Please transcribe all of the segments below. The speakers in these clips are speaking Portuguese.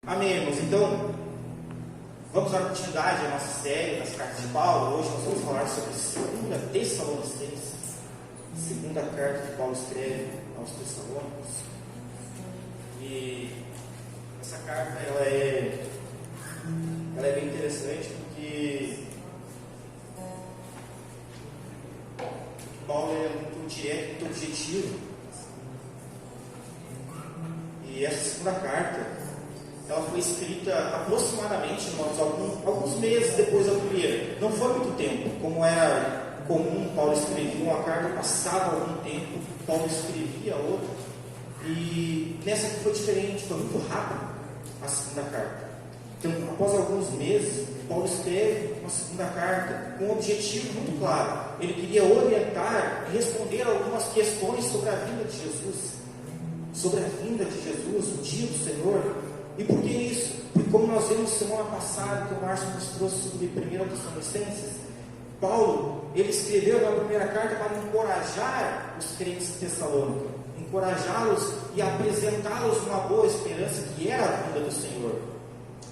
Amém, irmãos. Então, vamos dar continuidade à nossa série das cartas de Paulo. Hoje nós vamos falar sobre 2 Tessalonicenses, segunda carta que Paulo escreve aos Tessalônicos. E essa carta ela é bem interessante porque Paulo é muito direto, muito objetivo. E essa segunda carta ela foi escrita aproximadamente, irmãos, alguns meses depois da primeira. Não foi muito tempo, como era comum. Paulo escrevia uma carta, passava algum tempo, Paulo escrevia outra. E nessa aqui foi diferente, foi muito rápido a segunda carta. Então, após alguns meses, Paulo escreve uma segunda carta com um objetivo muito claro. Ele queria orientar e responder algumas questões sobre a vinda de Jesus. Sobre a vinda de Jesus, o dia do Senhor. E por que isso? Porque como nós vimos semana passada, que o Márcio nos trouxe sobre 1 Tessalonicenses, Paulo, ele escreveu na primeira carta para encorajar os crentes de Tessalônica, encorajá-los e apresentá-los uma boa esperança que era a vinda do Senhor,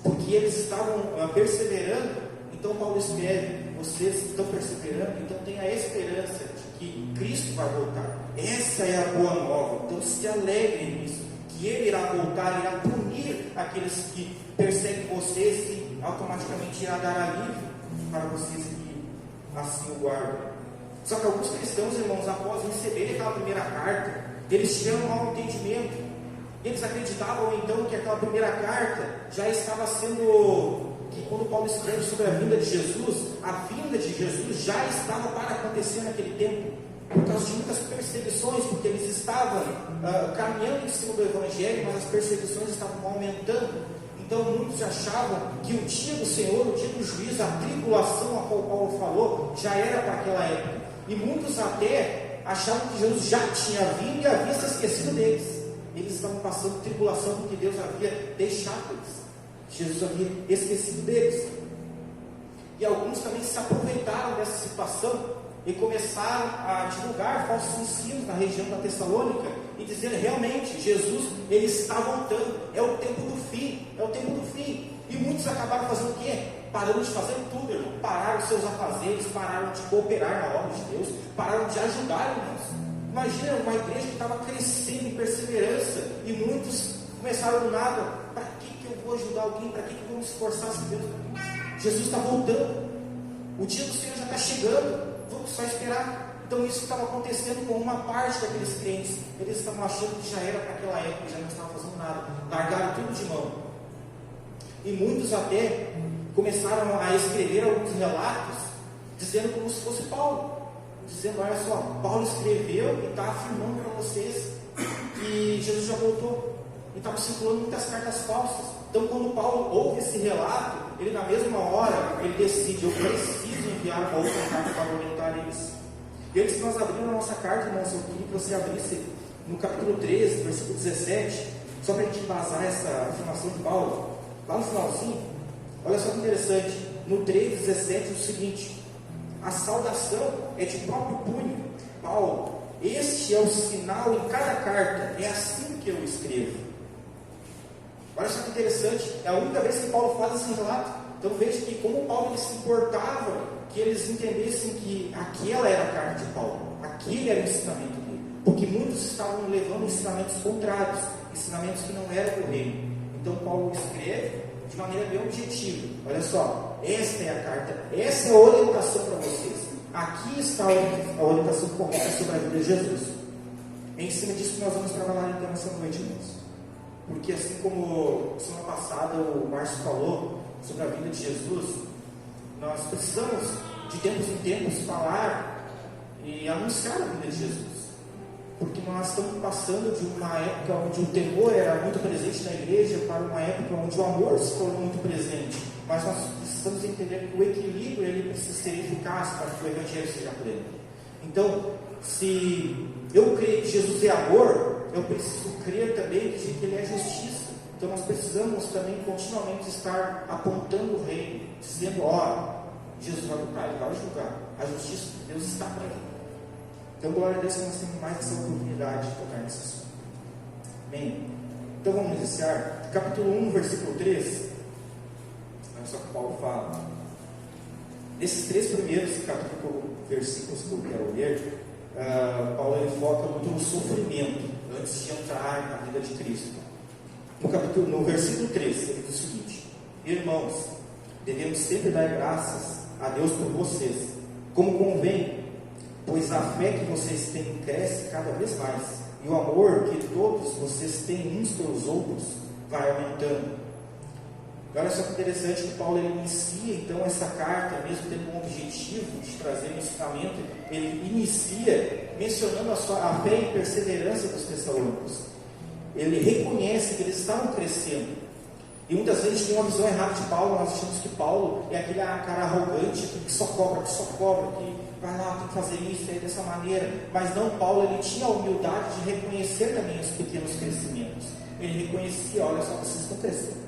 porque eles estavam perseverando. Então Paulo escreve: vocês estão perseverando, então tenha a esperança de que Cristo vai voltar. Essa é a boa nova, então se alegre nisso, que Ele irá voltar, irá punir aqueles que perseguem vocês e automaticamente irá dar alívio para vocês que assim o guardam. Só que alguns cristãos, irmãos, após receberem aquela primeira carta, eles tiveram um mau entendimento. Eles acreditavam então que aquela primeira carta já estava sendo, que quando Paulo escreve sobre a vinda de Jesus, a vinda de Jesus já estava para acontecer naquele tempo, por causa de muitas perseguições, porque eles estavam caminhando em cima do Evangelho, mas as perseguições estavam aumentando. Então muitos achavam que o dia do Senhor, o dia do juízo, a tribulação a qual Paulo falou, já era para aquela época. E muitos até achavam que Jesus já tinha vindo e havia se esquecido deles. Eles estavam passando tribulação porque Deus havia deixado eles. Jesus havia esquecido deles. E alguns também se aproveitaram dessa situação e começaram a divulgar falsos ensinos na região da Tessalônica e dizer: realmente Jesus, ele está voltando, é o tempo do fim, é o tempo do fim. E muitos acabaram fazendo o quê? Parando de fazer tudo, irmão. Pararam os seus afazeres, pararam de cooperar na obra de Deus, pararam de ajudar, irmãos. Imagina uma igreja que estava crescendo em perseverança e muitos começaram do nada: para que eu vou ajudar alguém? Para que eu vou me esforçar se Deus? Jesus está voltando, o dia do Senhor já está chegando. Vamos só esperar. Então isso estava acontecendo com uma parte daqueles crentes. Eles estavam achando que já era para aquela época, já não estavam fazendo nada, largaram tudo de mão. E muitos até começaram a escrever alguns relatos, dizendo como se fosse Paulo, dizendo: olha só, Paulo escreveu e está afirmando para vocês que Jesus já voltou. E estava circulando muitas cartas falsas. Então quando Paulo ouve esse relato, ele na mesma hora, ele decide: eu preciso enviar uma outra carta para orientar eles. E antes de nós abrirmos a nossa carta, irmãos, eu queria que você abrisse no capítulo 13, versículo 17, só para a gente embasar essa afirmação de Paulo. Lá no finalzinho, olha só que interessante, no 13, 17 diz o seguinte: a saudação é de próprio punho, Paulo, este é o sinal em cada carta, é assim que eu escrevo. Olha só que interessante, é a única vez que Paulo faz esse relato. Então veja que como Paulo se importava que eles entendessem que aquela era a carta de Paulo, aquele era o ensinamento dele, porque muitos estavam levando ensinamentos contrários, ensinamentos que não eram do reino. Então Paulo escreve de maneira bem objetiva: olha só, esta é a carta, essa é a orientação para vocês, aqui está a orientação correta sobre a vida de Jesus. É em cima disso que nós vamos trabalhar então essa noite, irmãos. Porque assim como semana passada o Márcio falou sobre a vida de Jesus, nós precisamos de tempos em tempos falar e anunciar a vida de Jesus, porque nós estamos passando de uma época onde o temor era muito presente na igreja para uma época onde o amor se tornou muito presente. Mas nós precisamos entender que o equilíbrio ele precisa ser eficaz para que o Evangelho seja pleno. Então, se eu creio que Jesus é amor, eu preciso crer também que Ele é justiça. Então nós precisamos também continuamente estar apontando o reino, dizendo: ó, Jesus vai voltar, Ele vai julgar, a justiça de Deus está para vir. Então glória a Deus que nós temos mais essa oportunidade de tocar nesse assunto. Amém? Então vamos iniciar. capítulo 1, versículo 3, olha só que Paulo fala. Nesses 3 primeiros versículos que eu quero ler, Paulo ele foca muito no sofrimento, antes de entrar na vida de Cristo. No versículo 3, ele diz o seguinte: irmãos, devemos sempre dar graças a Deus por vocês, como convém, pois a fé que vocês têm cresce cada vez mais, e o amor que todos vocês têm uns pelos outros vai aumentando. Olha só que interessante que Paulo ele inicia então essa carta, mesmo tendo um objetivo de trazer um ensinamento, ele inicia mencionando a fé e perseverança dos tessalônicos. Ele reconhece que eles estavam crescendo. E muitas vezes a gente tem uma visão errada de Paulo. Nós achamos que Paulo é aquele cara arrogante que só cobra, que vai lá, tem que fazer isso aí dessa maneira. Mas não, Paulo ele tinha a humildade de reconhecer também os pequenos crescimentos. Ele reconhecia: olha só, vocês estão crescendo.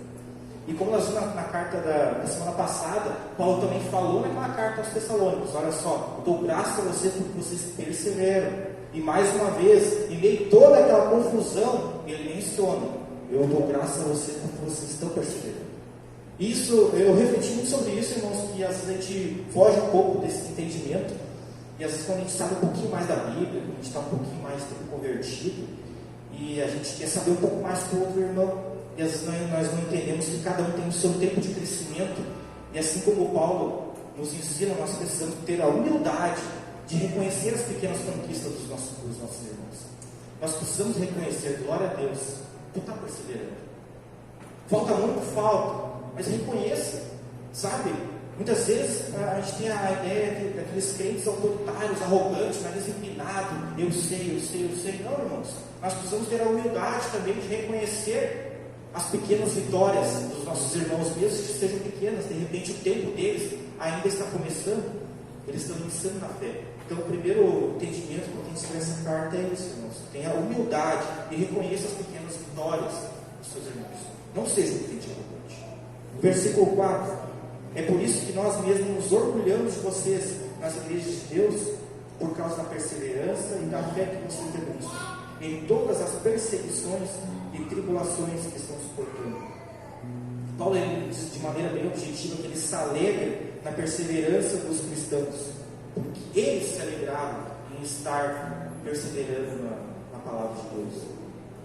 E como nós vimos na carta da semana passada, Paulo também falou naquela carta aos Tessalônicos: olha só, eu dou graças a vocês porque vocês perseveram. E mais uma vez, em meio a toda aquela confusão, ele menciona: eu dou graças a vocês porque vocês estão perseverando. Isso, eu refleti muito sobre isso, irmãos, que às vezes a gente foge um pouco desse entendimento. E às vezes quando a gente sabe um pouquinho mais da Bíblia, quando a gente está um pouquinho mais tempo convertido, e a gente quer saber um pouco mais do outro irmão, e às vezes nós não entendemos que cada um tem o seu tempo de crescimento. E assim como Paulo nos ensina, nós precisamos ter a humildade de reconhecer as pequenas conquistas dos nossos irmãos. Nós precisamos reconhecer: glória a Deus, tu está perseverando. Falta muito, mas reconheça, sabe? Muitas vezes a gente tem a ideia daqueles crentes autoritários, arrogantes, nariz empinado: eu sei. Não, irmãos, nós precisamos ter a humildade também de reconhecer as pequenas vitórias dos nossos irmãos, mesmo que sejam pequenas. De repente o tempo deles ainda está começando, eles estão iniciando na fé. Então o primeiro entendimento que eu tenho sobre essa carta é isso, irmãos: tenha a humildade e reconheça as pequenas vitórias dos seus irmãos. Não seja um crente arrogante. Versículo 4: é por isso que nós mesmos nos orgulhamos de vocês nas igrejas de Deus, por causa da perseverança e da fé que vocês demonstram em todas as perseguições e tribulações que estão suportando. Paulo ele diz de maneira bem objetiva que ele se alegra na perseverança dos cristãos, porque eles se alegraram em estar perseverando na palavra de Deus.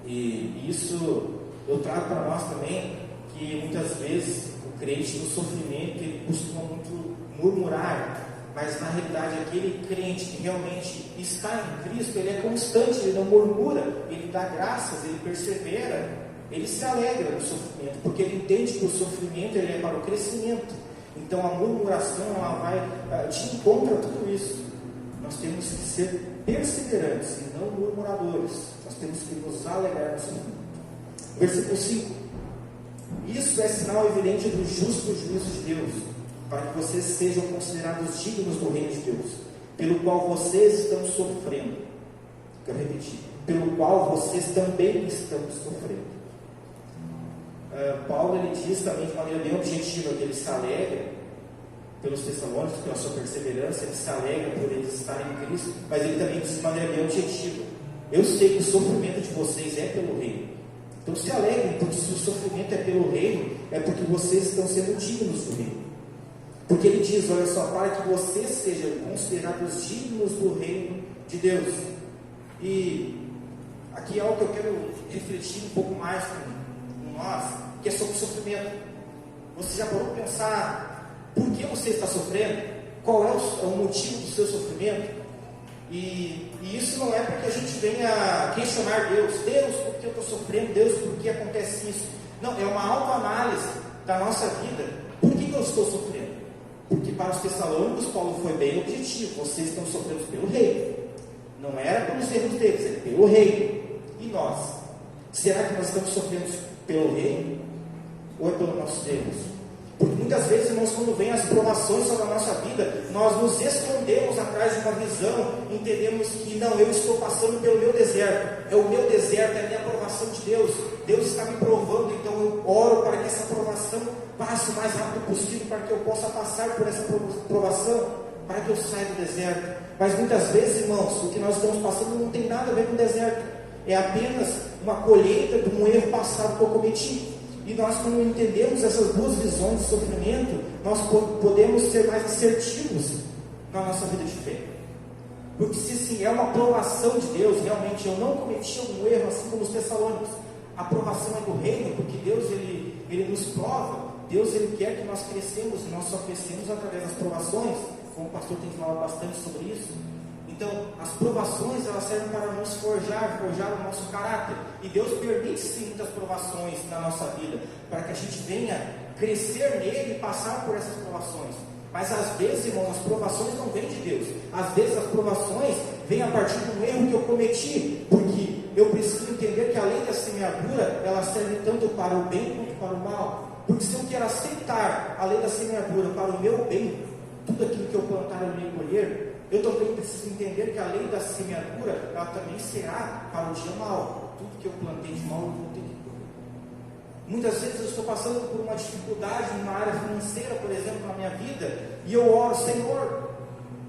E isso eu trago para nós também, que muitas vezes o crente no sofrimento ele costuma muito murmurar, mas na realidade aquele crente que realmente está em Cristo, ele é constante, ele não murmura, ele dá graças, ele persevera, ele se alegra no sofrimento, porque ele entende que o sofrimento ele é para o crescimento. Então a murmuração ela vai de encontro a tudo isso. Nós temos que ser perseverantes e não murmuradores. Nós temos que nos alegrar no sofrimento. Versículo 5: isso é sinal evidente do justo juízo de Deus, para que vocês sejam considerados dignos do reino de Deus, pelo qual vocês estão sofrendo. Quero repetir: pelo qual vocês também estão sofrendo. Paulo ele diz também de maneira bem objetiva que ele se alegra pelos tessalônicos, pela sua perseverança, ele se alegra por eles estarem em Cristo, mas ele também diz de maneira bem objetiva: eu sei que o sofrimento de vocês é pelo reino. Então se alegrem, porque se o sofrimento é pelo reino, é porque vocês estão sendo dignos do reino. Porque ele diz: olha só, para que vocês sejam considerados dignos do reino de Deus. E aqui é algo que eu quero refletir um pouco mais com nós, que é sobre o sofrimento. Você já parou para pensar por que você está sofrendo? Qual é o motivo do seu sofrimento? E isso não é para que a gente venha questionar Deus: Deus, por que eu estou sofrendo? Deus, por que acontece isso? Não, é uma autoanálise da nossa vida. Por que eu estou sofrendo? Porque para os tessalônicos, Paulo foi bem objetivo: vocês estão sofrendo pelo reino. Não era pelos erros deles, era pelo reino. E nós? Será que nós estamos sofrendo pelo reino? Ou é pelos nossos erros? Porque muitas vezes, irmãos, quando vem as provações sobre a nossa vida, nós nos escondemos atrás de uma visão, entendemos que não, eu estou passando pelo meu deserto, é o meu deserto, é a minha provação de Deus, Deus está me provando, então eu oro para que essa provação passe o mais rápido possível, para que eu possa passar por essa provação, para que eu saia do deserto. Mas muitas vezes, irmãos, o que nós estamos passando não tem nada a ver com o deserto, é apenas uma colheita de um erro passado que eu cometi. E nós, quando entendemos essas duas visões de sofrimento, nós podemos ser mais assertivos na nossa vida de fé. Porque se sim, é uma aprovação de Deus, realmente eu não cometi algum erro, assim como os Tessalônicos. A aprovação é do reino, porque Deus ele nos prova. Deus ele quer que nós crescemos, e nós só crescemos através das provações, como o pastor tem falado bastante sobre isso. Então, as provações, elas servem para nos forjar o nosso caráter. E Deus permite sim muitas provações na nossa vida, para que a gente venha crescer nele e passar por essas provações. Mas às vezes, irmãos, as provações não vêm de Deus. Às vezes as provações vêm a partir de um erro que eu cometi, porque eu preciso entender que a lei da semeadura, ela serve tanto para o bem quanto para o mal. Porque se eu quero aceitar a lei da semeadura para o meu bem, tudo aquilo que eu plantar eu irei colher, eu também preciso entender que a lei da semeadura, ela também será para o dia mal. Tudo que eu plantei de mal eu vou ter que colher. Muitas vezes eu estou passando por uma dificuldade numa área financeira, por exemplo, na minha vida, e eu oro, Senhor,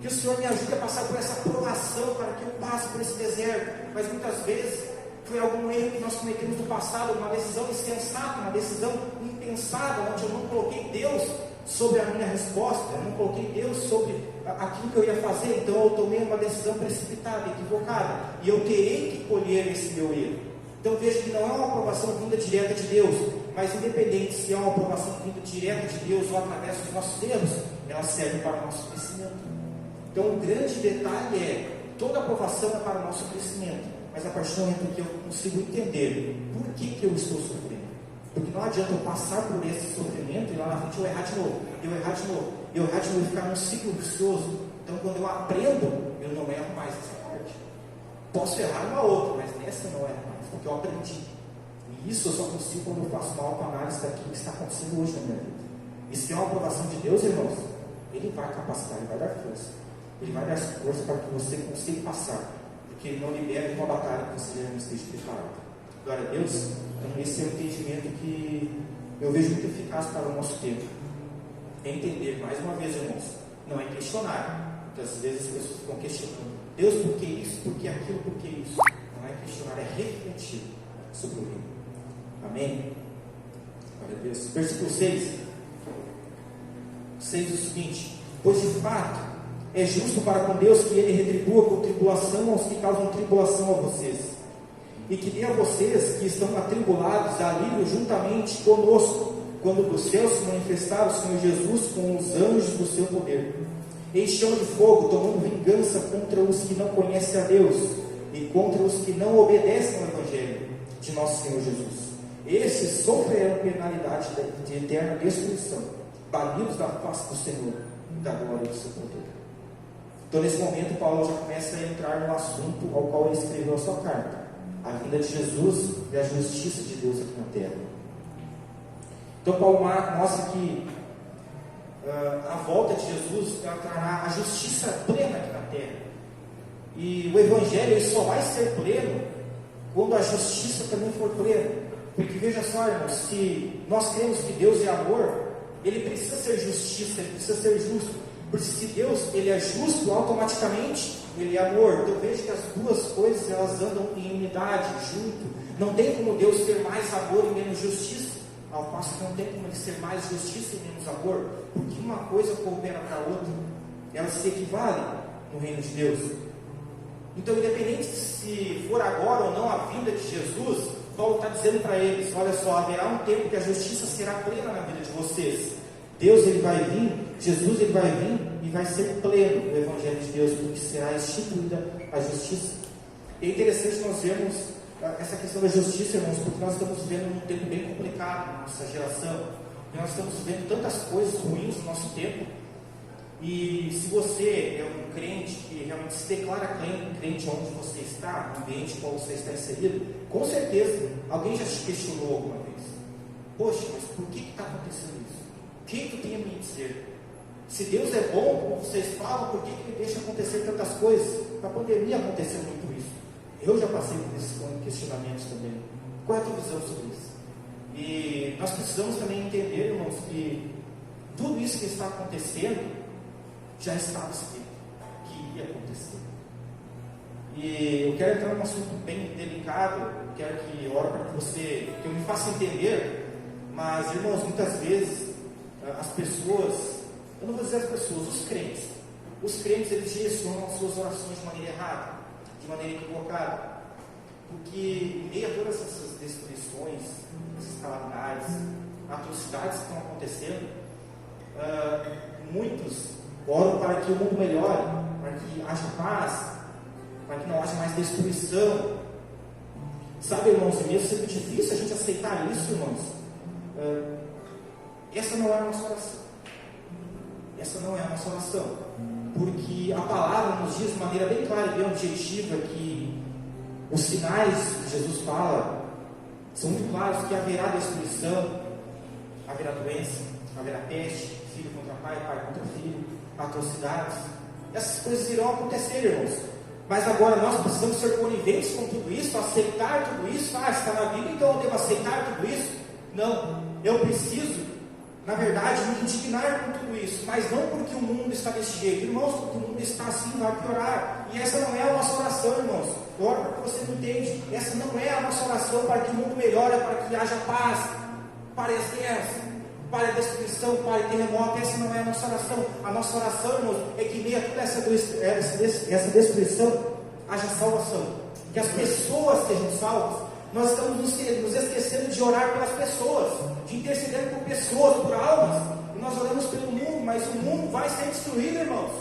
que o Senhor me ajude a passar por essa provação, para que eu passe por esse deserto. Mas muitas vezes foi algum erro que nós cometemos no passado, uma decisão insensata, uma decisão impensada, onde eu não coloquei Deus sobre a minha resposta, eu não coloquei Deus sobre aquilo que eu ia fazer, então eu tomei uma decisão precipitada, equivocada, e eu terei que colher esse meu erro. Então veja que não é uma aprovação vinda direta de Deus, mas independente se é uma aprovação vinda direta de Deus ou através dos nossos erros, ela serve para o nosso crescimento. Então o grande detalhe é, toda aprovação é para o nosso crescimento, mas a partir do momento que eu consigo entender por que eu estou sofrendo. Porque não adianta eu passar por esse sofrimento e lá na frente eu errar de novo, e ficar num ciclo vicioso. Então quando eu aprendo, eu não erro mais essa parte. Posso errar uma outra, mas nessa eu não erro mais, porque eu aprendi. E isso eu só consigo quando eu faço uma autoanálise daquilo que está acontecendo hoje na minha vida. E se é uma aprovação de Deus, irmãos, Ele vai capacitar, Ele vai dar força. Ele vai dar força para que você consiga passar. Porque Ele não libera uma batalha que você já não esteja preparado. Glória a Deus. Então esse é o entendimento que eu vejo muito eficaz para o nosso tempo. É entender, mais uma vez, irmãos, não é questionar. Muitas vezes as pessoas ficam questionando, Deus, por que isso, por que aquilo, por que isso? Não é questionar, é refletir sobre o reino. Amém? Glória a Deus. Versículo 6 diz o seguinte: pois de fato é justo para com Deus que Ele retribua com tribulação aos que causam tribulação a vocês, e que dê a vocês que estão atribulados alívio juntamente conosco, quando do céu se manifestar o Senhor Jesus com os anjos do seu poder, em chão de fogo, tomando vingança contra os que não conhecem a Deus e contra os que não obedecem ao Evangelho de nosso Senhor Jesus. Esses sofrerão penalidade de eterna destruição, banidos da face do Senhor e da glória do seu poder. Então nesse momento Paulo já começa a entrar no assunto ao qual ele escreveu a sua carta: a vinda de Jesus e a justiça de Deus aqui na terra. Então Paulo mostra que a volta de Jesus trará a justiça plena aqui na terra. E o Evangelho ele só vai ser pleno quando a justiça também for plena. Porque veja só, irmãos, se nós cremos que Deus é amor, Ele precisa ser justiça, Ele precisa ser justo. Porque se Deus ele é justo, automaticamente Ele é amor. Então veja que as duas coisas elas andam em unidade, junto. Não tem como Deus ter mais amor e menos justiça, ao passo que não tem como Ele ser mais justiça e menos amor, porque uma coisa coopera para a outra, elas se equivalem no reino de Deus. Então, independente se for agora ou não a vinda de Jesus, Paulo está dizendo para eles: olha só, haverá um tempo que a justiça será plena na vida de vocês. Deus ele vai vir, Jesus ele vai vir e vai ser pleno o Evangelho de Deus, porque será instituída a justiça. E é interessante nós vermos essa questão da justiça, irmãos, porque nós estamos vivendo um tempo bem complicado na nossa geração. E nós estamos vendo tantas coisas ruins no nosso tempo. E se você é um crente que realmente se declara crente onde você está, no ambiente em qual você está inserido, com certeza alguém já te questionou alguma vez: poxa, mas por que está acontecendo isso? O que tu tem a me dizer? Se Deus é bom, como vocês falam, por que Ele deixa acontecer tantas coisas? Na pandemia aconteceu muito isso. Eu já passei por esses questionamentos também. Qual é a tua visão sobre isso? E nós precisamos também entender, irmãos, que tudo isso que está acontecendo já estava escrito que ia acontecer. E eu quero entrar num assunto bem delicado. Eu quero que ore para que eu me faça entender, Mas, irmãos, muitas vezes as pessoas, eu não vou dizer as pessoas, os crentes eles direcionam as suas orações de maneira errada, de maneira equivocada, porque em meio a todas essas destruições, essas calamidades, atrocidades que estão acontecendo, muitos oram para que o mundo melhore, para que haja paz, para que não haja mais destruição. Sabe, irmãos, é mesmo sempre difícil a gente aceitar isso, irmãos. Essa não é a nossa oração. Essa não é a nossa oração. Porque a palavra nos diz de maneira bem clara e bem objetiva que os sinais que Jesus fala são muito claros, que haverá destruição, haverá doença, haverá peste, filho contra pai, pai contra filho, atrocidades. Essas coisas irão acontecer, irmãos. Mas agora nós precisamos ser coniventes com tudo isso, aceitar tudo isso. Está na Bíblia, então eu devo aceitar tudo isso? Não, eu preciso, na verdade, me indignar com tudo isso, mas não porque o mundo está desse jeito, irmãos, porque o mundo está assim, vai piorar. E essa não é a nossa oração, irmãos. Ora, porque você não entende, essa não é a nossa oração para que o mundo melhore, para que haja paz, para as guerras, para a destruição, para o terremoto. Essa não é a nossa oração. A nossa oração, irmãos, é que em meio a toda essa destruição haja salvação, que as pessoas sejam salvas. Nós estamos nos esquecendo de orar pelas pessoas, de interceder por pessoas, por almas. E nós oramos pelo mundo, mas o mundo vai ser destruído, irmãos.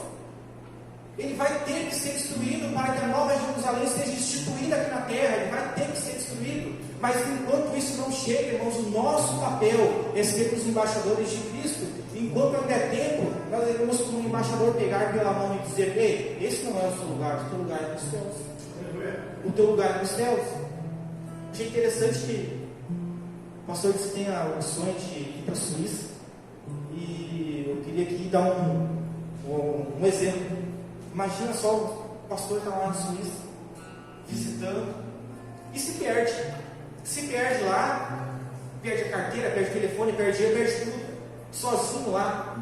Ele vai ter que ser destruído para que a nova Jerusalém seja instituída aqui na terra. Ele vai ter que ser destruído. Mas enquanto isso não chega, irmãos, o nosso papel é sermos embaixadores de Cristo. Enquanto ainda é tempo, nós devemos, como embaixador, pegar pela mão e dizer: ei, esse não é o seu lugar, o teu lugar é nos céus. O teu lugar é nos céus. Achei interessante que o pastor disse que tem o sonho de ir para a Suíça. E eu queria aqui dar um exemplo. Imagina só o pastor está lá na Suíça, visitando, e se perde. Se perde lá, perde a carteira, perde o telefone, perde tudo, sozinho lá.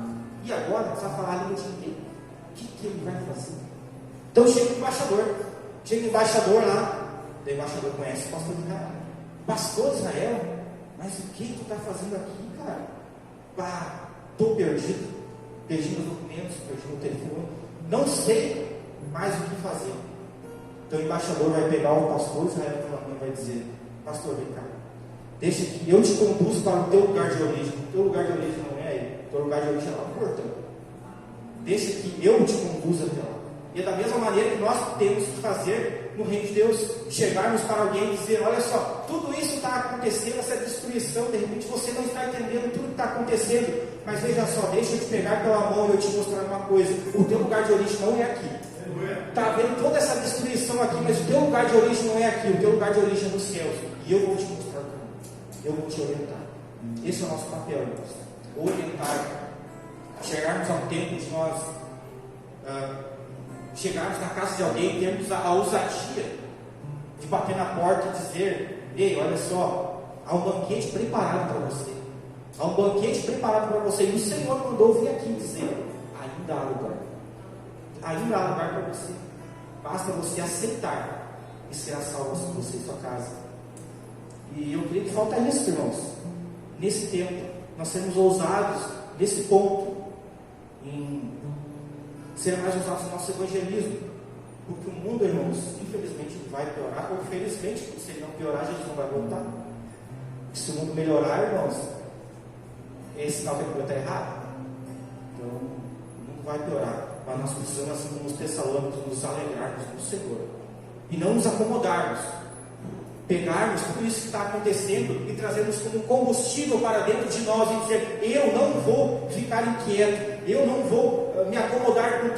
E agora, não sabe falar a língua de ninguém. O que ele vai fazer? Então chega o embaixador lá. O embaixador conhece o pastor de Israel. Pastor de Israel? Mas o que tu está fazendo aqui, cara? Estou perdido. Perdi meus documentos, perdi meu telefone. Não sei mais o que fazer. Então o embaixador vai pegar o pastor de Israel pela mão e vai dizer: pastor, vem cá. Deixa que eu te conduzo para o teu lugar de origem. O teu lugar de origem não é aí. O teu lugar de origem é lá no portão. Deixa que eu te conduza até lá. E é da mesma maneira que nós temos que fazer no reino de Deus, chegarmos para alguém e dizer: olha só, tudo isso está acontecendo, essa destruição, de repente você não está entendendo tudo que está acontecendo, mas veja só, deixa eu te pegar pela mão e eu te mostrar uma coisa: o teu lugar de origem não é aqui. Está vendo toda essa destruição aqui, mas o teu lugar de origem não é aqui, o teu lugar de origem é nos céus, e eu vou te mostrar o caminho, eu vou te orientar. Esse é o nosso papel, irmãos. Orientar, chegarmos ao tempo de nós chegarmos na casa de alguém e termos a ousadia de bater na porta e dizer: ei, olha só, há um banquete preparado para você. Há um banquete preparado para você. E o Senhor mandou vir aqui dizer: ainda há lugar. Ainda há lugar para você. Basta você aceitar e será salvo você e sua casa. E eu creio que falta isso, irmãos. Nesse tempo, nós sermos ousados nesse ponto, em ser mais usados no nosso evangelismo, porque o mundo, irmãos, infelizmente vai piorar, ou felizmente, se ele não piorar, Jesus não vai voltar. E se o mundo melhorar, irmãos, é sinal que a coisa está errada. Então, o mundo vai piorar, mas nós precisamos, assim como os tessalônicos, nos alegrarmos no Senhor e não nos acomodarmos, pegarmos tudo isso que está acontecendo e trazermos como combustível para dentro de nós e dizer: eu não vou ficar inquieto, eu não vou me acomodar com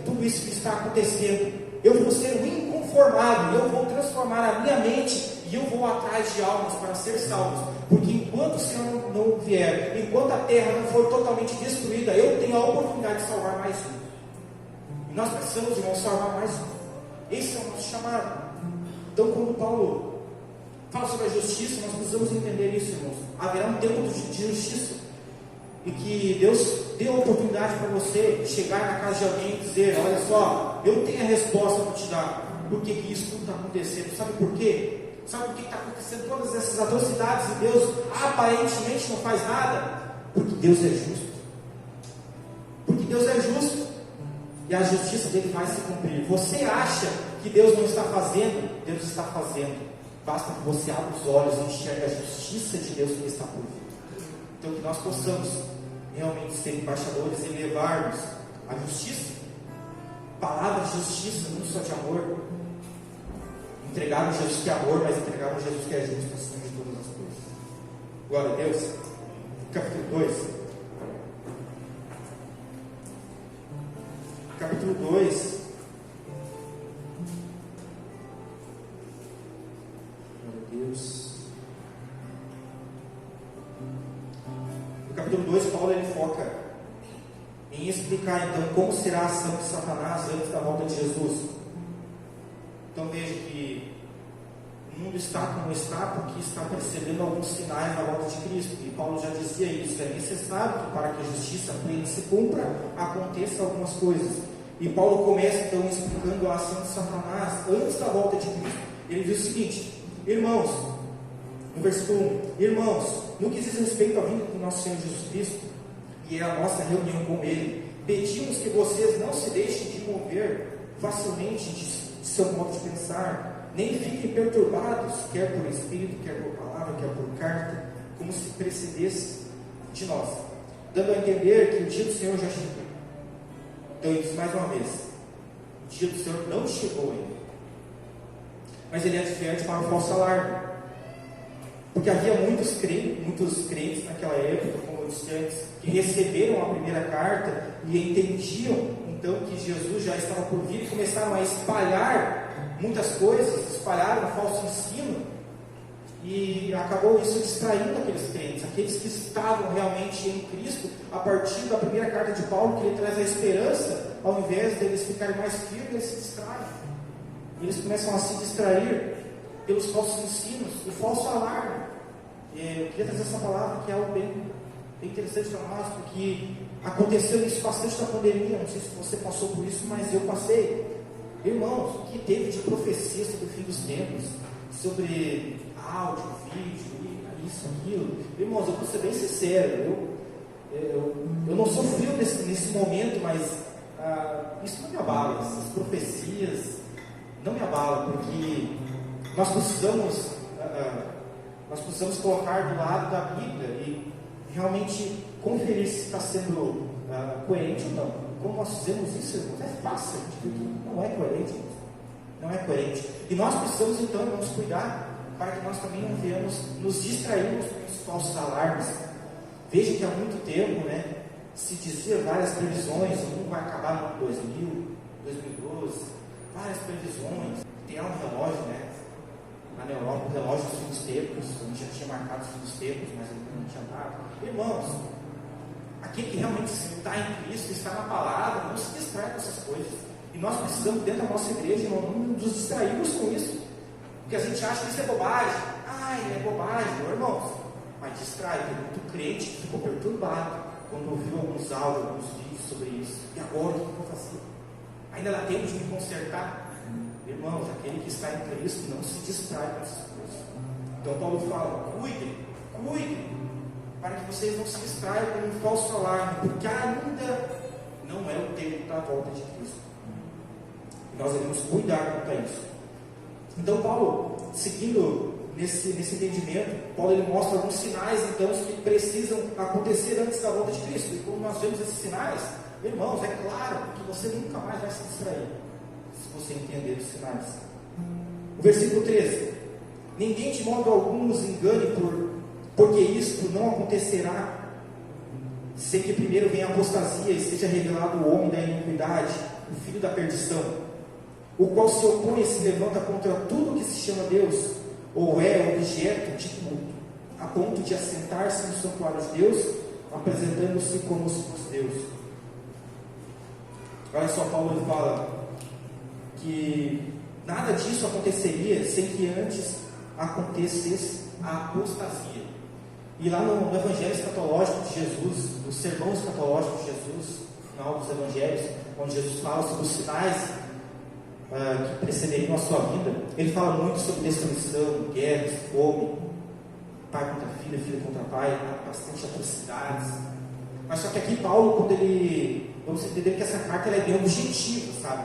tudo isso que está acontecendo. Eu vou ser um inconformado, eu vou transformar a minha mente e eu vou atrás de almas para ser salvos, porque enquanto o Senhor não vier, enquanto a terra não for totalmente destruída, eu tenho a oportunidade de salvar mais um. E nós precisamos, irmãos, salvar mais um. Esse é o nosso chamado. Então, quando Paulo fala sobre a justiça, nós precisamos entender isso, irmãos. Haverá um tempo de justiça, e que Deus deu a oportunidade para você chegar na casa de alguém e dizer: olha só, eu tenho a resposta para te dar, por que isso tudo está acontecendo. Sabe por quê? Sabe por que está acontecendo todas essas atrocidades e Deus aparentemente não faz nada? Porque Deus é justo. Porque Deus é justo. E a justiça dele vai se cumprir. Você acha que Deus não está fazendo? Deus está fazendo. Basta que você abra os olhos e enxergue a justiça de Deus que está por vir. Então que nós possamos realmente ser embaixadores e levarmos a justiça, palavra de justiça, não só de amor. Entregar um Jesus que é amor, mas entregar um Jesus que é justo acima de todas as coisas. Glória a Deus. Capítulo 2. Capítulo 2. Glória a Deus. No capítulo 2, Paulo ele foca em explicar então como será a ação de Satanás antes da volta de Jesus. Então veja que o mundo está como está porque está percebendo alguns sinais da volta de Cristo. E Paulo já dizia isso. É necessário que para que a justiça plena se cumpra, aconteça algumas coisas. E Paulo começa então explicando a ação de Satanás antes da volta de Cristo. Ele diz o seguinte: irmãos, no versículo 1, irmãos, no que diz respeito à vinda do nosso Senhor Jesus Cristo e a nossa reunião com Ele, pedimos que vocês não se deixem de mover facilmente de seu modo de pensar, nem fiquem perturbados, quer por espírito, quer por palavra, quer por carta, como se precedesse de nós, dando a entender que o dia do Senhor já chegou. Então ele diz mais uma vez: o dia do Senhor não chegou ainda. Mas ele adverte para o falso alarme, porque havia muitos crentes naquela época, como eu disse antes, que receberam a primeira carta e entendiam então que Jesus já estava por vir e começaram a espalhar muitas coisas, espalharam um falso ensino, e acabou isso distraindo aqueles crentes, aqueles que estavam realmente em Cristo, a partir da primeira carta de Paulo, que ele traz a esperança, ao invés deles ficarem mais firmes, eles se distraem, eles começam a se distrair pelos falsos ensinos, o falso alarme. Eu queria trazer essa palavra que é algo bem interessante para nós, porque aconteceu isso bastante na pandemia. Não sei se você passou por isso, mas eu passei. Irmãos, o que teve de profecia sobre o fim dos tempos, sobre áudio, vídeo, isso, aquilo. Irmãos, eu vou ser bem sincero, eu não sofri nesse momento, mas isso não me abala, essas profecias não me abalam, porque nós precisamos colocar do lado da Bíblia e realmente conferir se está sendo coerente ou não. Como nós fizemos isso, irmãos, é fácil, a gente vê que não é coerente, não é coerente. E nós precisamos então, irmãos, cuidar para que nós também não venhamos nos distrairmos com os falsos alarmes. Veja que há muito tempo, se dizia várias previsões, o mundo vai acabar no ano 2000, 2012, várias previsões. Tem um relógio, lá na Europa, o relógio dos fins dos tempos, onde já tinha marcado os fins dos tempos, mas ainda não tinha dado. Irmãos, aquele que realmente está em Cristo, está na palavra, não se distrai com essas coisas. E nós precisamos, dentro da nossa igreja, irmão, não nos distrairmos com isso. Porque a gente acha que isso é bobagem. É bobagem, meu irmãos. Mas distrai, tem muito crente que ficou perturbado quando ouviu alguns áudios, alguns vídeos sobre isso. E agora, o que eu vou fazer? Ainda dá tempo de me consertar? Irmãos, aquele que está em Cristo não se distrai com essas coisas. Então Paulo fala: cuidem, para que vocês não se distraiam com um falso alarme, porque ainda não é o tempo da volta de Cristo. E nós devemos cuidar quanto a isso. Então Paulo, seguindo nesse entendimento, Paulo ele mostra alguns sinais então que precisam acontecer antes da volta de Cristo. E como nós vemos esses sinais, irmãos, é claro que você nunca mais vai se distrair se você entender os sinais. O versículo 13: ninguém de modo algum nos engane, porque isto não acontecerá sem que primeiro venha a apostasia e seja revelado o homem da iniquidade, o filho da perdição, o qual se opõe e se levanta contra tudo que se chama Deus, ou é objeto de culto, a ponto de assentar-se no santuário de Deus, apresentando-se como se fosse Deus. Olha só, Paulo fala que nada disso aconteceria sem que antes acontecesse a apostasia. E lá no Evangelho Escatológico de Jesus, no Sermão Escatológico de Jesus, no final dos Evangelhos, onde Jesus fala sobre os sinais que precederiam a sua vida, ele fala muito sobre destruição, guerras, fome, pai contra filha, filha contra pai, bastante atrocidades. Mas só que aqui Paulo, vamos entender que essa carta ela é bem objetiva, sabe?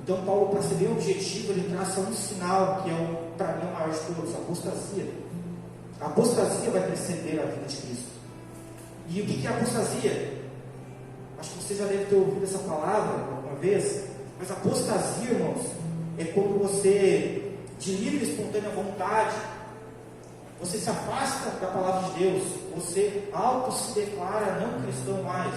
Então Paulo, para ser bem objetivo, ele traça um sinal que para mim é o maior de todos, a apostasia. A apostasia vai preceder a vida de Cristo. E o que é apostasia? Acho que você já deve ter ouvido essa palavra alguma vez, mas apostasia, irmãos, é quando você, de livre e espontânea vontade, você se afasta da palavra de Deus, você se declara não cristão mais.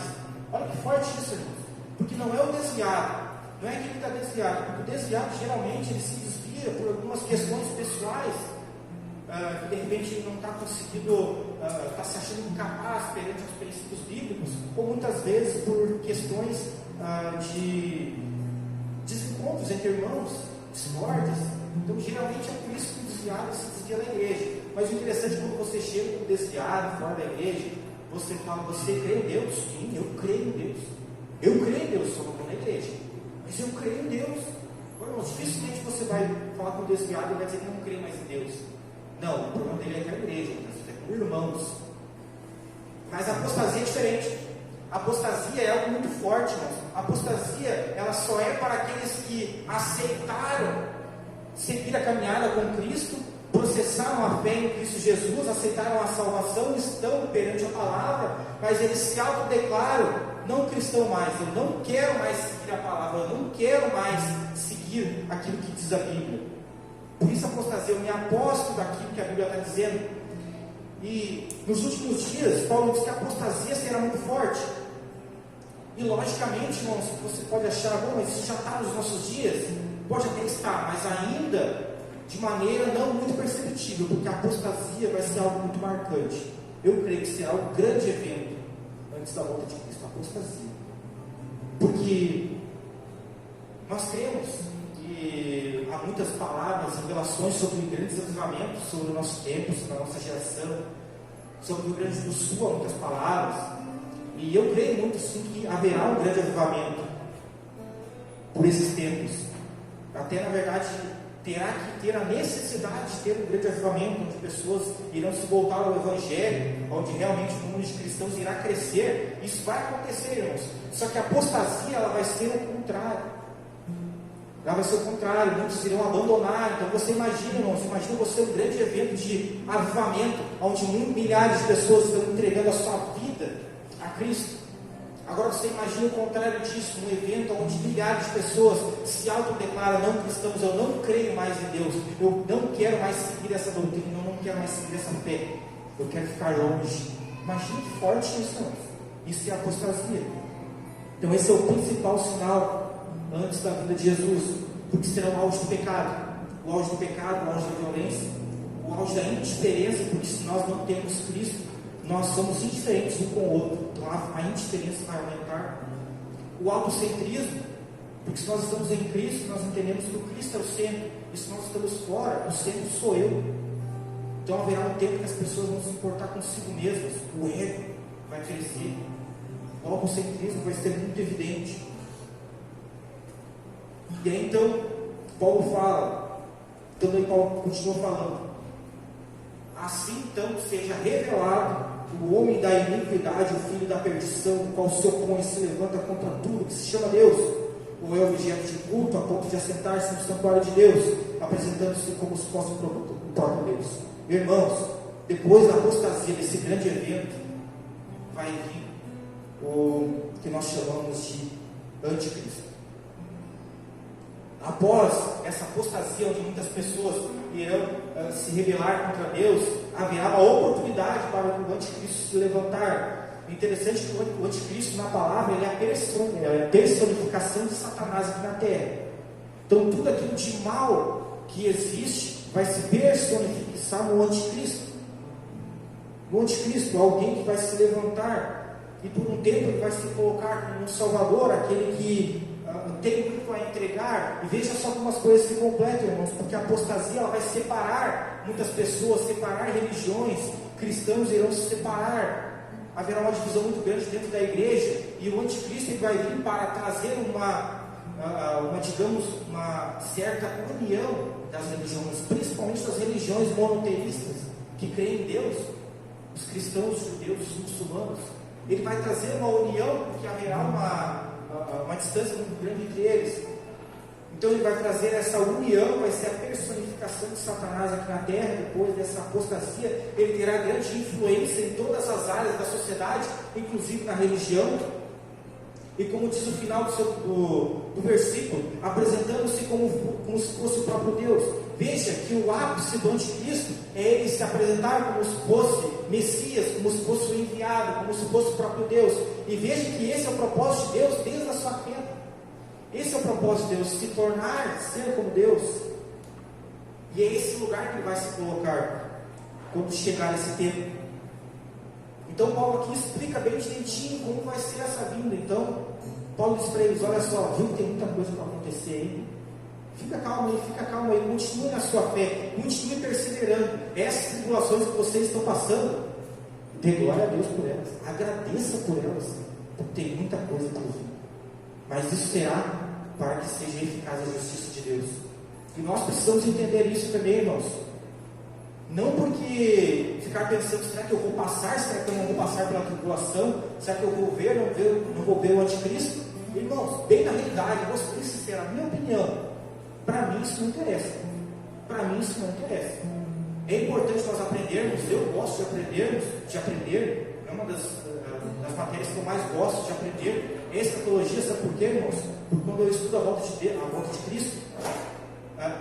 Olha que forte isso, irmãos. Porque não é o desviado, não é aquele que está desviado, porque o desviado geralmente ele se desvia por algumas questões pessoais, que de repente ele não está conseguindo, está se achando incapaz perante os princípios bíblicos, ou muitas vezes por questões de desencontros entre irmãos, discórdias. Então geralmente é por isso que o desviado se desvia da igreja. Mas o interessante é quando você chega como desviado fora da igreja, você fala, você crê em Deus? Sim, eu creio em Deus. Eu creio em Deus, só não estou na igreja. Mas eu creio em Deus. Irmão, dificilmente você vai falar com o desviado e vai dizer que não crê mais em Deus. Não, o problema dele é com a igreja, é com irmãos. Mas a apostasia é diferente. A apostasia é algo muito forte, irmãos. A apostasia, ela só é para aqueles que aceitaram seguir a caminhada com Cristo, processaram a fé em Cristo Jesus, aceitaram a salvação, estão perante a palavra, mas eles se autodeclaram não cristão mais. Eu não quero mais seguir a palavra, eu não quero mais seguir aquilo que diz a Bíblia. Por isso a apostasia, eu me aposto daquilo que a Bíblia está dizendo. E nos últimos dias, Paulo diz que a apostasia será muito forte. E logicamente, irmãos, você pode achar, bom, mas isso já está nos nossos dias. Pode até estar, mas ainda de maneira não muito perceptível, porque a apostasia vai ser algo muito marcante. Eu creio que será um grande evento antes da volta de Cristo, a apostasia. Porque nós cremos que há muitas palavras, revelações sobre grandes avivamentos, sobre o nosso tempo, sobre a nossa geração, sobre o Rio Grande do Sul, há muitas palavras. E eu creio muito sim que haverá um grande avivamento por esses tempos. Até na verdade terá que ter a necessidade de ter um grande avivamento, onde pessoas irão se voltar ao Evangelho, onde realmente o número de cristãos irá crescer. Isso vai acontecer, irmãos. Só que a apostasia ela vai ser o contrário. Ela vai ser o contrário, muitos irão abandonar. Então você imagina, irmãos, imagina você um grande evento de avivamento, onde milhares de pessoas estão entregando a sua vida a Cristo. Agora você imagina o contrário disso, um evento onde milhares de pessoas se autodeclaram não cristãos, eu não creio mais em Deus, eu não quero mais seguir essa doutrina, eu não quero mais seguir essa fé, eu quero ficar longe. Imagina que forte isso, irmãos. Isso é apostasia. Então esse é o principal sinal antes da vinda de Jesus, porque será o auge do pecado, o auge do pecado, o auge da violência, o auge da indiferença, porque se nós não temos Cristo, nós somos indiferentes um com o outro, então a indiferença vai aumentar. O autocentrismo, porque se nós estamos em Cristo, nós entendemos que o Cristo é o centro, e se nós estamos fora, o centro sou eu. Então haverá um tempo que as pessoas vão se importar consigo mesmas, o ego vai crescer, o autocentrismo vai ser muito evidente. E aí então, Paulo fala, também Paulo continua falando, assim então seja revelado o homem da iniquidade, o filho da perdição, o qual se opõe e se levanta contra tudo que se chama Deus, ou é objeto de culto, a ponto de assentar-se no santuário de Deus, apresentando-se como se fosse o próprio Deus. Irmãos, depois da apostasia desse grande evento, vai vir o que nós chamamos de anticristo. Após essa apostasia, onde muitas pessoas irão se rebelar contra Deus, haverá uma oportunidade para o anticristo se levantar. O interessante é que o anticristo, na palavra, ele é a personificação de Satanás aqui na terra. Então, tudo aquilo de mal que existe vai se personificar no anticristo. No anticristo, alguém que vai se levantar e por um tempo ele vai se colocar como um salvador, aquele que tem muito a entregar. E veja só como as coisas se completam, irmãos, porque a apostasia ela vai separar muitas pessoas, separar religiões, cristãos irão se separar, haverá uma divisão muito grande dentro da igreja, e o anticristo ele vai vir para trazer digamos, uma certa união das religiões, principalmente das religiões monoteístas, que creem em Deus, os cristãos, os judeus, os muçulmanos. Ele vai trazer uma união, porque haverá uma distância muito grande entre eles. Então ele vai trazer essa união, vai ser a personificação de Satanás aqui na terra. Depois dessa apostasia, ele terá grande influência em todas as áreas da sociedade, inclusive na religião. E como diz o final do versículo, apresentando-se como se fosse o próprio Deus. Veja que o ápice do anticristo é ele se apresentar como se fosse Messias, como se fosse o enviado, como se fosse o próprio Deus. E veja que esse é o propósito de Deus desde a sua queda. Esse é o propósito de Deus, se tornar, ser como Deus. E é esse lugar que ele vai se colocar quando chegar esse tempo. Então Paulo aqui explica bem direitinho como vai ser essa vinda. Então Paulo diz para eles: olha só, viu que tem muita coisa para acontecer aí. Fica calmo aí, continue na sua fé, continue perseverando. Essas tribulações que vocês estão passando, dê glória a Deus por elas, agradeça por elas, porque tem muita coisa para vir. Mas isso será para que seja eficaz a justiça de Deus. E nós precisamos entender isso também, irmãos. Não porque ficar pensando: será que eu vou passar? Será que eu não vou passar pela tribulação? Será que eu vou ver, não vou ver o anticristo? Irmãos, bem na realidade, vou ser sincero, a minha opinião, para mim isso não interessa. Para mim isso não interessa. É importante nós aprendermos, eu gosto de aprender, é uma das matérias que eu mais gosto de aprender, é escatologia. Sabe por quê, irmãos? Porque quando eu estudo a volta de Cristo,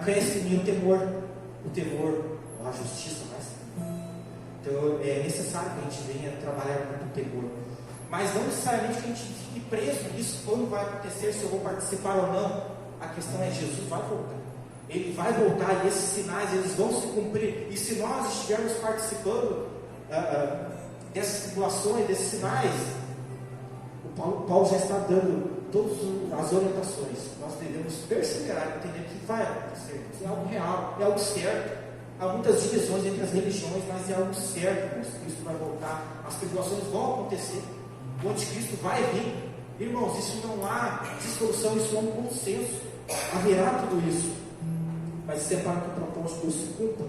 cresce em mim o temor à justiça, então é necessário que a gente venha trabalhar com o temor, mas não necessariamente que a gente fique preso nisso, quando vai acontecer, se eu vou participar ou não. A questão é: Jesus vai voltar, ele vai voltar, e esses sinais eles vão se cumprir. E se nós estivermos participando dessas tribulações, desses sinais, Paulo já está dando todas as orientações. Nós devemos perseverar e entender que vai acontecer, que é algo real, é algo certo. Há muitas divisões entre as religiões, mas é algo certo, irmãos. Cristo vai voltar, as tribulações vão acontecer, o anticristo vai vir. Irmãos, isso não há dissolução, isso é um consenso. Haverá tudo isso, mas isso é para que o propósito de Deus se cumpra.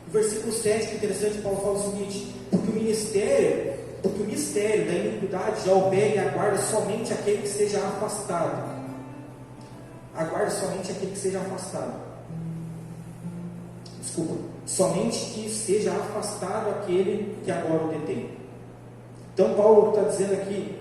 No versículo 7, que é interessante, Paulo fala o seguinte: porque o mistério da iniquidade já opera e aguarda somente aquele que seja afastado. Aguarda somente aquele que seja afastado. Somente que seja afastado aquele que agora o detém. Então Paulo está dizendo aqui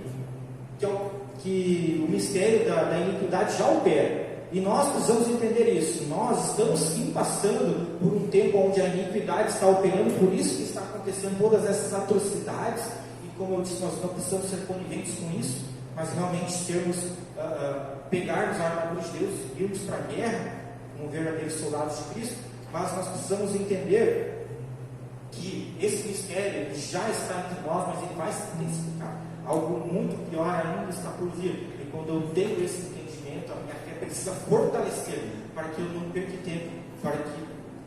que o mistério da iniquidade já opera, e nós precisamos entender isso. Nós estamos sim passando por um tempo onde a iniquidade está operando, por isso que está acontecendo todas essas atrocidades, e como eu disse, nós não precisamos ser coniventes com isso, mas realmente pegarmos a armadura de Deus e irmos para a guerra como verdadeiros soldados de Cristo. Mas nós precisamos entender que esse mistério já está entre nós, mas ele vai se intensificar. Algo muito pior ainda está por vir. E quando eu tenho esse entendimento, a minha fé precisa fortalecer, para que eu não perca tempo, para que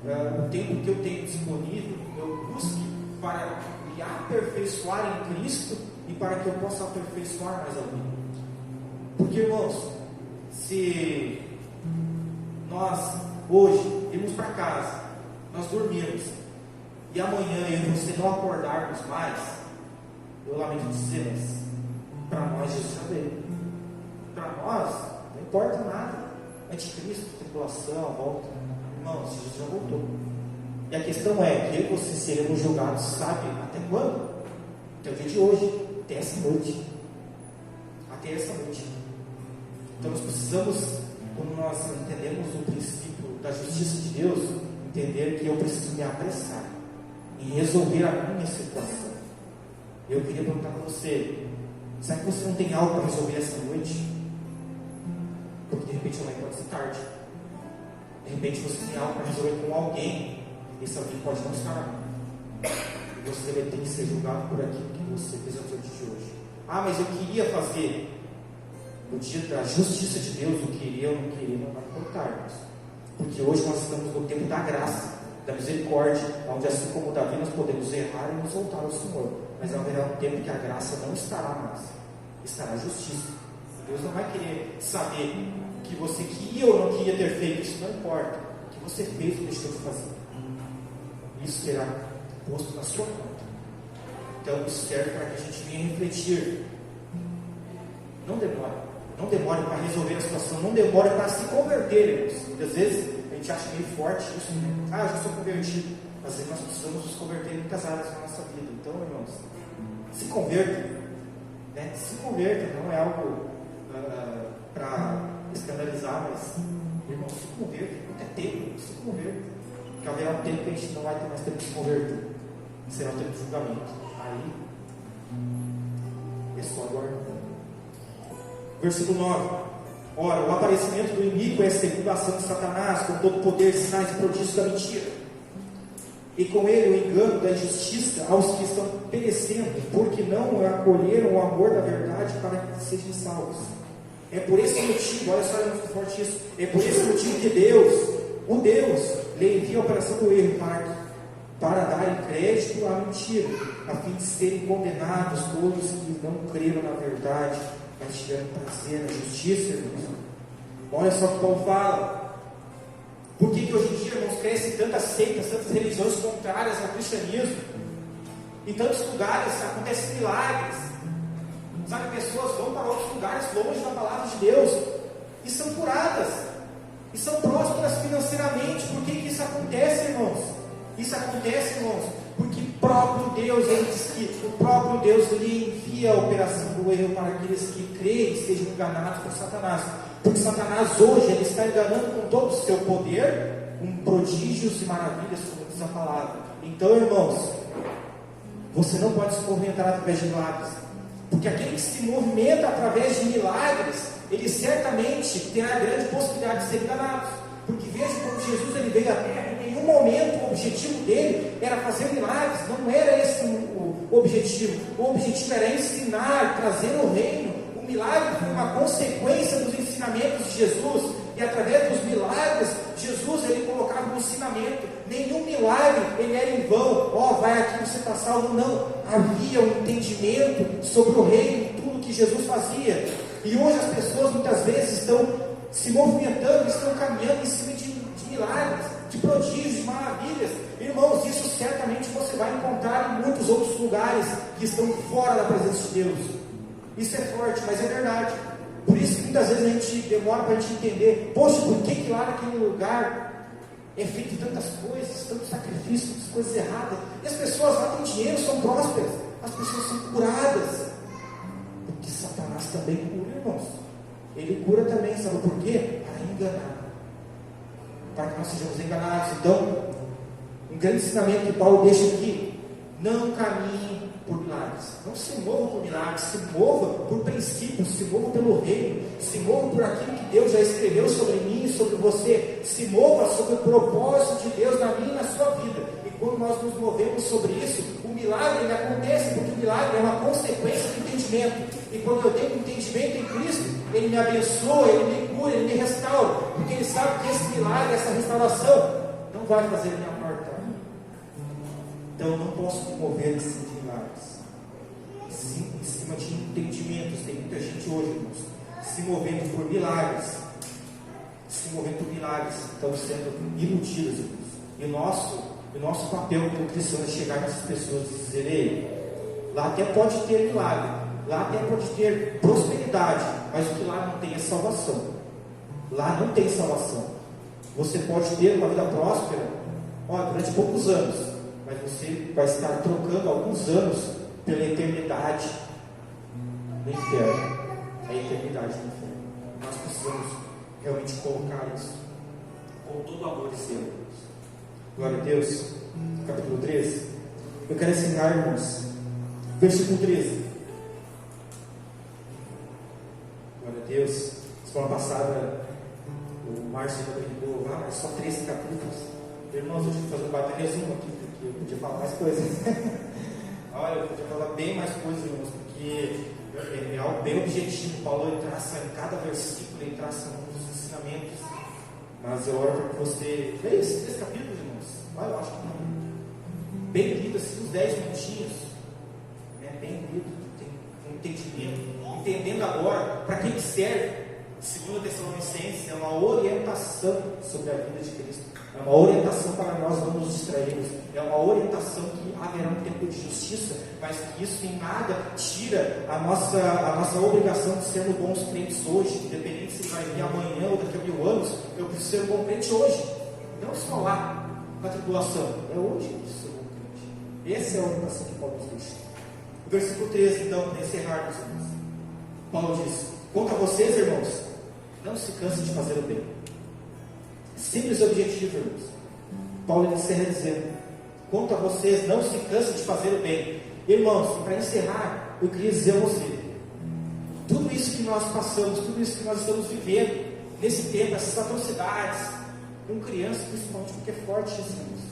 o tempo que eu tenho disponível, eu busque para me aperfeiçoar em Cristo e para que eu possa aperfeiçoar mais alguém. Porque, irmãos, se nós hoje irmos para casa, nós dormirmos, e amanhã eu e você não acordarmos mais, eu lamento dizer, mas para nós Jesus já veio. Para nós não importa nada. Anticristo, tribulação, volta. Irmãos, Jesus já voltou. E a questão é que eu e você seremos julgados, sabe até quando? Até o dia de hoje, até essa noite. Até essa noite. Então nós precisamos, quando nós entendemos o princípio da justiça de Deus, entender que eu preciso me apressar em resolver a minha situação. Eu queria perguntar para você: será que você não tem algo para resolver essa noite? Porque de repente amanhã pode ser tarde. De repente você tem algo para resolver com alguém, e esse alguém pode não estar aqui, e você vai ter que ser julgado por aquilo que você fez no dia de hoje. Ah, mas eu queria fazer. No dia da justiça de Deus, o queria ou não queria não vai importar. Porque hoje nós estamos no tempo da graça, da misericórdia, onde assim como Davi nós podemos errar e nos voltar ao Senhor. Mas haverá um tempo que a graça não estará mais, estará a justiça. Deus não vai querer saber o que você queria ou não queria ter feito. Isso não importa. O que você fez ou deixou de fazer. Isso será posto na sua conta. Então isso serve para que a gente venha refletir. Não demore. Não demore para resolver a situação. Não demore para se converter, irmãos. Muitas vezes a gente acha meio forte isso, né? Ah, eu já sou convertido. Às vezes nós precisamos nos converter em muitas áreas da nossa vida. Então, irmãos, se converta. Né? Se converta. Não é algo para escandalizar, mas, irmãos, se converta. Não é tempo. Se converta. Porque haverá um tempo que a gente não vai ter mais tempo de se converter. Será um tempo de julgamento. Aí, é só aguardar. Versículo 9. Ora, o aparecimento do inimigo é segundo a ação de Satanás, com todo poder, sinais e prodígios da mentira. E com ele o engano da injustiça aos que estão perecendo, porque não acolheram o amor da verdade para que sejam salvos. É por esse motivo, olha só, é muito forte isso. É por esse motivo que Deus, o Deus, lhe envia a operação do erro para dar crédito à mentira, a fim de serem condenados todos que não creram na verdade, mas tiveram prazer na justiça, irmãos. Olha só o que Paulo fala. Por que hoje em dia, irmãos, crescem tantas seitas, tantas religiões contrárias ao cristianismo? Em tantos lugares acontecem milagres. Sabe, pessoas vão para outros lugares longe da palavra de Deus e são curadas, e são prósperas financeiramente. Por que isso acontece, irmãos? Isso acontece, irmãos, porque o próprio Deus, ele diz que o próprio Deus lhe envia a operação do erro para aqueles que creem e sejam enganados por Satanás. Porque Satanás hoje, ele está enganando com todo o seu poder, com prodígios e maravilhas, como diz a palavra. Então, irmãos, você não pode se movimentar através de milagres, porque aquele que se movimenta através de milagres, ele certamente terá grande possibilidade de ser enganado. Porque veja como Jesus, ele veio à terra, em nenhum momento o objetivo dele era fazer milagres. Não era esse o objetivo. O objetivo era ensinar, trazer o reino. O milagre foi uma consequência dos ensinamentos de Jesus, e através dos milagres, Jesus, ele colocava um ensinamento. Nenhum milagre, ele era em vão. Vai aqui, você está salvo. Não, havia um entendimento sobre o reino e tudo que Jesus fazia. E hoje as pessoas muitas vezes estão se movimentando, estão caminhando em cima de milagres, de prodígios, de maravilhas. Irmãos, isso certamente você vai encontrar em muitos outros lugares que estão fora da presença de Deus. Isso é forte, mas é verdade. Por isso que muitas vezes a gente demora para a gente entender, poxa, por que lá naquele lugar é feito tantas coisas, tantos sacrifícios, tantas coisas erradas, e as pessoas lá têm dinheiro, são prósperas, as pessoas são curadas, porque Satanás também cura, irmãos. Ele cura também, sabe por quê? Para enganar, para que nós sejamos enganados. Então, um grande ensinamento que Paulo deixa aqui: não caminhe por milagres, não se mova por milagres, se mova por princípios, se mova pelo reino, se mova por aquilo que Deus já escreveu sobre mim e sobre você, se mova sobre o propósito de Deus na minha e na sua vida. E quando nós nos movemos sobre isso, o milagre ele acontece, porque o milagre é uma consequência do entendimento. E quando eu tenho um entendimento em Cristo, Ele me abençoa, Ele me cura, Ele me restaura, porque Ele sabe que esse milagre, essa restauração não vai fazer minha morte. Então eu não posso me mover em cima de milagres, sim, em cima de entendimentos. Tem muita gente hoje, irmãos, se movendo por milagres, estão sendo iludidos, irmãos. E o nosso papel como cristão é chegar nessas pessoas e dizer: ei, lá até pode ter milagre, lá até pode ter prosperidade, mas o que lá não tem é salvação. Lá não tem salvação. Você pode ter uma vida próspera durante poucos anos, mas você vai estar trocando alguns anos pela eternidade no inferno. A eternidade no inferno. Nós precisamos realmente colocar isso com todo amor e zelo. Glória a Deus. Capítulo 13. Eu quero ensinar, irmãos, versículo 13. Glória a Deus. Semana passada o Márcio brincou, mas só 13 capítulos. Irmãos, eu tive que fazer um baita resumo aqui, porque eu podia falar mais coisas. Olha, eu podia falar bem mais coisas, irmãos, porque é algo bem objetivo. Paulo ele traça em cada versículo, ele traça muitos ensinamentos. Mas eu oro para que você leia esses 3 capítulos, irmãos. Olha, eu acho que bem lido, assim, uns 10 minutinhos. Bem lido, tem um entendimento. entendendo agora para quem serve. 2 Tessalonicenses é uma orientação sobre a vida de Cristo, é uma orientação para nós não nos distrairmos, é uma orientação que haverá um tempo de justiça, mas que isso em nada tira a nossa obrigação de sermos bons crentes hoje, independente se ele vai vir amanhã ou daqui a 1000 anos. Eu preciso ser um bom crente hoje, não só lá na tribulação, é hoje que eu preciso ser um bom crente. Essa é a orientação que Paulo nos deixa. O versículo 13, então, para encerrarmos, Paulo diz: quanto a vocês, irmãos, não se cansem de fazer o bem. Simples objetivo, irmãos. Paulo encerra dizendo: quanto a vocês, não se cansem de fazer o bem. Irmãos, para encerrar, eu queria dizer a você, tudo isso que nós passamos, tudo isso que nós estamos vivendo nesse tempo, essas atrocidades, com crianças principalmente, porque é forte isso, irmãos.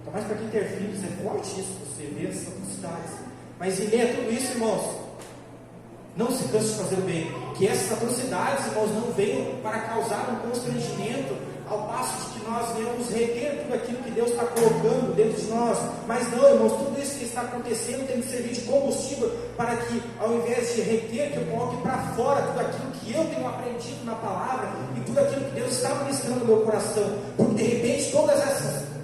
Ainda mais para quem ter filhos, é forte isso, você vê essas atrocidades. Mas em meio a tudo isso, irmãos, não se canse de fazer o bem, que essas atrocidades, irmãos, não venham para causar um constrangimento, ao passo de que nós venhamos reter tudo aquilo que Deus está colocando dentro de nós. Mas não, irmãos, tudo isso que está acontecendo tem que servir de combustível para que, ao invés de reter, que eu coloque para fora tudo aquilo que eu tenho aprendido na palavra e tudo aquilo que Deus está ministrando no meu coração. Porque de repente todas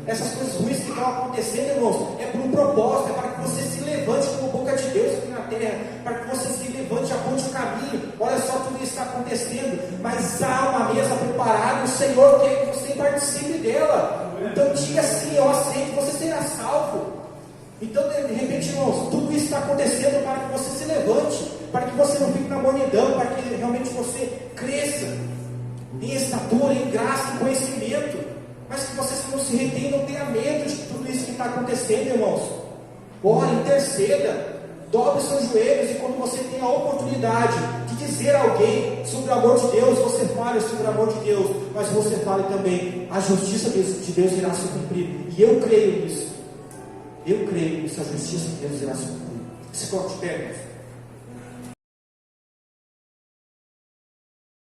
essas coisas ruins que estão acontecendo, irmãos, é por um propósito, é para que você se levante como boca de Deus aqui na terra, para que você se levante e aponte o caminho. Olha só, tudo isso está acontecendo, mas há uma mesa preparada, o Senhor quer que você participe dela. Então diga assim: eu aceito, você será salvo. Então, de repente, irmãos, tudo isso está acontecendo para que você se levante, para que você não fique na mornidão, para que realmente você cresça em estatura, em graça, em conhecimento, mas que você não se retém, não tenha medo de tudo isso que está acontecendo, irmãos. Ore, interceda, dobre seus joelhos, e quando você tem a oportunidade de dizer a alguém sobre o amor de Deus, você fale sobre o amor de Deus, mas você fale também: a justiça de Deus irá se cumprir. E eu creio nisso, a justiça de Deus irá se cumprir. Se coloque de pé, irmãos.